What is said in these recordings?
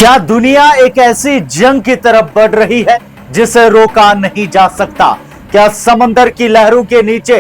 क्या दुनिया एक ऐसी जंग की तरफ बढ़ रही है जिसे रोका नहीं जा सकता? क्या समंदर की लहरों के नीचे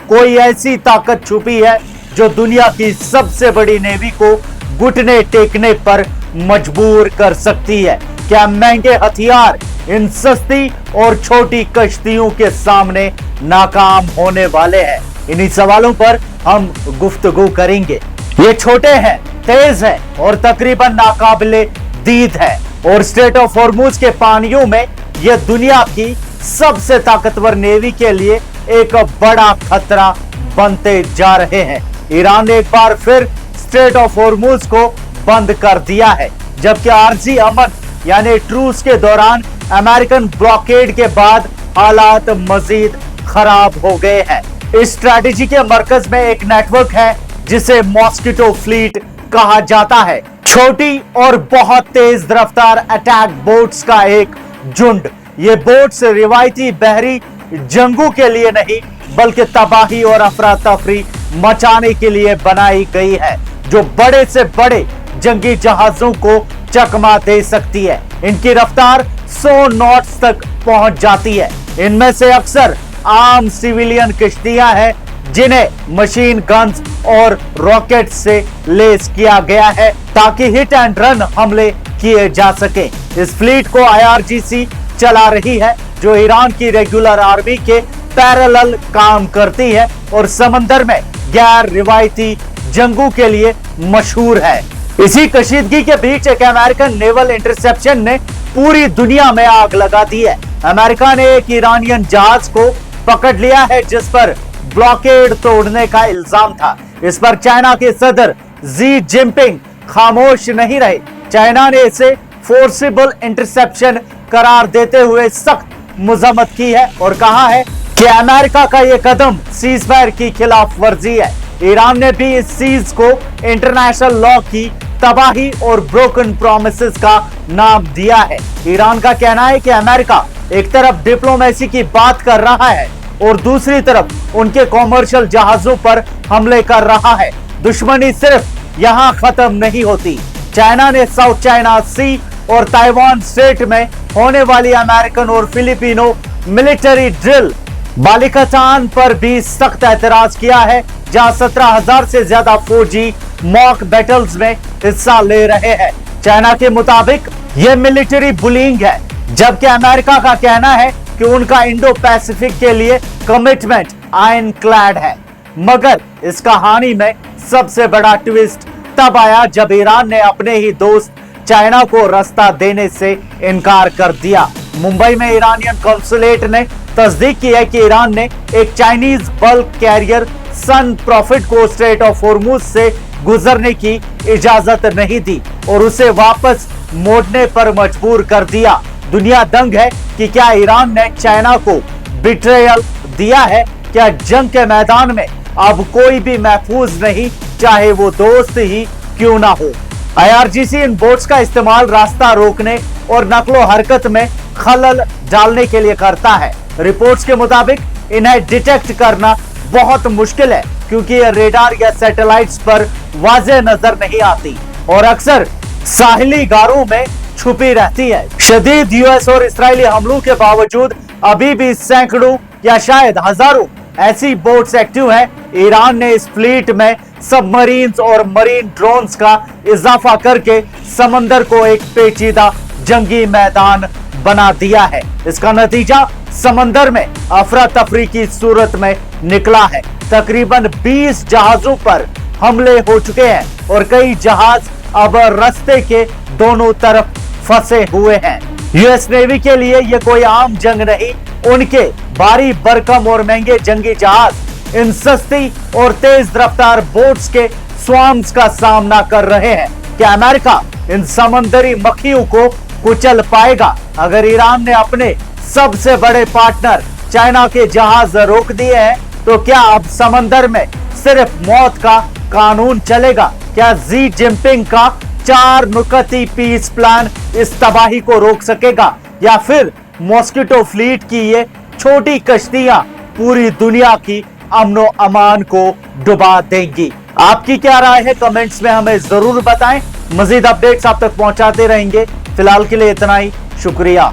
कोई ऐसी ताकत छुपी है जो दुनिया की सबसे बड़ी नेवी को घुटने टेकने पर मजबूर कर सकती है? क्या महंगे हथियार इन सस्ती और छोटी कश्तियों के सामने नाकाम होने वाले हैं? इन्हीं सवालों पर हम गुफ्तगू करेंगे। ये छोटे हैं, तेज हैं और तकरीबन नाकाबिले दीद है और स्ट्रेट ऑफ हॉर्मुज के पानियों में यह दुनिया की सबसे ताकतवर नेवी के लिए एक बड़ा खतरा बनते जा रहे हैं। ईरान ने एक बार फिर स्ट्रेट ऑफ हॉर्मुज को बंद कर दिया है, जबकि आरजी अमन यानी ट्रूस के दौरान अमेरिकन ब्लॉकेड के बाद हालात मजीद खराब हो गए हैं। इस स्ट्रैटेजी के मरकज में एक नेटवर्क है जिसे मॉस्किटो फ्लीट कहा जाता है। छोटी और बहुत तेज रफ्तार अटैक बोट्स का एक झुंड। ये बोट्स रिवायती बहरी जंगों के लिए नहीं बल्कि तबाही और अफरा तफरी मचाने के लिए बनाई गई है, जो बड़े से बड़े जंगी जहाजों को चकमा दे सकती है। इनकी रफ्तार 100 नॉट्स तक पहुंच जाती है। इनमें से अक्सर आम सिविलियन किश्तियां हैं जिन्हें मशीन गन्स और रॉकेट से लेस किया गया है ताकि हिट एंड रन हमले किए जा सके। इस फ्लीट को आईआरजीसी चला रही है, जो ईरान की रेगुलर आर्मी के पैरेलल काम करती है और समंदर में गैर रिवायती जंगों के लिए मशहूर है। इसी कशीदगी के बीच एक अमेरिकन नेवल इंटरसेप्शन ने पूरी दुनिया में आग लगा दी है। अमेरिका ने एक ईरानियन जहाज को पकड़ लिया है जिस पर ब्लॉकेड तोड़ने का इल्जाम था। इस पर चाइना के सदर जी जिनपिंग खामोश नहीं रहे। चाइना ने इसे फोर्सिबल इंटरसेप्शन करार देते हुए सख्त मजम्मत की है और कहा है कि अमेरिका का यह कदम सीजफायर की खिलाफ वर्जी है। ईरान ने भी इस सीज को इंटरनेशनल लॉ की तबाही और ब्रोकन प्रोमिसेस का नाम दिया है। ईरान का कहना है कि अमेरिका एक तरफ डिप्लोमेसी की बात कर रहा है और दूसरी तरफ उनके कॉमर्शियल जहाजों पर हमले कर रहा है। दुश्मनी सिर्फ यहाँ खत्म नहीं होती। चाइना ने साउथ चाइना सी और ताइवान स्ट्रेट में होने वाली अमेरिकन और फिलिपिनो मिलिट्री ड्रिल बालिकातान पर भी सख्त एतराज किया है, जहां 17,000 से ज्यादा फौजी मॉक बैटल्स में हिस्सा ले रहे हैं। चाइना के मुताबिक यह मिलिट्री बुलिंग है, जबकि अमेरिका का कहना है कि उनका इंडो पैसिफिक के लिए कमिटमेंट आयन क्लैड है। मगर इस कहानी में सबसे बड़ा ट्विस्ट तब आया जब ईरान ने अपने ही दोस्त चाइना को रास्ता देने से इनकार कर दिया। मुंबई में ईरानियन कॉन्सुलेट ने तस्दीक की है कि ईरान ने एक चाइनीज बल्क कैरियर सन प्रॉफिट को स्ट्रेट ऑफ हॉर्मुज से गुजरने की इजाजत नहीं दी और उसे वापस मोड़ने पर मजबूर कर दिया। दुनिया दंग है कि क्या ईरान ने चाइना को बिट्रेयल दिया है? क्या जंग के मैदान में अब कोई भी महफूज नहीं, चाहे वो दोस्त ही क्यों ना हो? आईआरजीसी इन बोट्स का इस्तेमाल रास्ता रोकने और नकलो हरकत में खलल डालने के लिए करता है। रिपोर्ट्स के मुताबिक इन्हें डिटेक्ट करना बहुत मुश्किल है क्योंकि ये रेडार या सैटेलाइट्स पर वाज़ेह नजर नहीं आती और अक्सर साहिली गारों में छुपी रहती है। शदीद यूएस और इस्राएली हमलों के बावजूद अभी भी सैकड़ों या शायद हजारों ऐसी बोट्स एक्टिव हैं। ईरान ने इस फ्लीट में सबमरीन्स और मरीन ड्रोन्स का इजाफा करके समंदर को एक पेचीदा जंगी मैदान बना दिया है। इसका नतीजा समंदर में अफरा तफरी की सूरत में निकला है। तकरीबन 20 जहाजों पर हमले हो चुके हैं और कई जहाज अब रास्ते के दोनों तरफ फंसे हुए हैं। यूएस नेवी के लिए यह कोई आम जंग नहीं। उनके भारी भरकम और महंगे जंगी जहाज इन सस्ती और तेज रफ्तार बोट्स के स्वार्म्स का सामना कर रहे हैं। क्या अमेरिका इन समंदरी मक्खियों को कुचल पाएगा? अगर ईरान ने अपने सबसे बड़े पार्टनर चाइना के जहाज रोक दिए हैं तो क्या अब समंदर में सिर्फ मौत का कानून चलेगा? क्या जी जिनपिंग का 4 नुकती पीस प्लान इस तबाही को रोक सकेगा या फिर मॉस्किटो फ्लीट की ये छोटी कश्तियां पूरी दुनिया की अमनो अमान को डुबा देंगी? आपकी क्या राय है कमेंट्स में हमें जरूर बताएं। मजीद अपडेट्स आप तक पहुंचाते रहेंगे। फिलहाल के लिए इतना ही, शुक्रिया।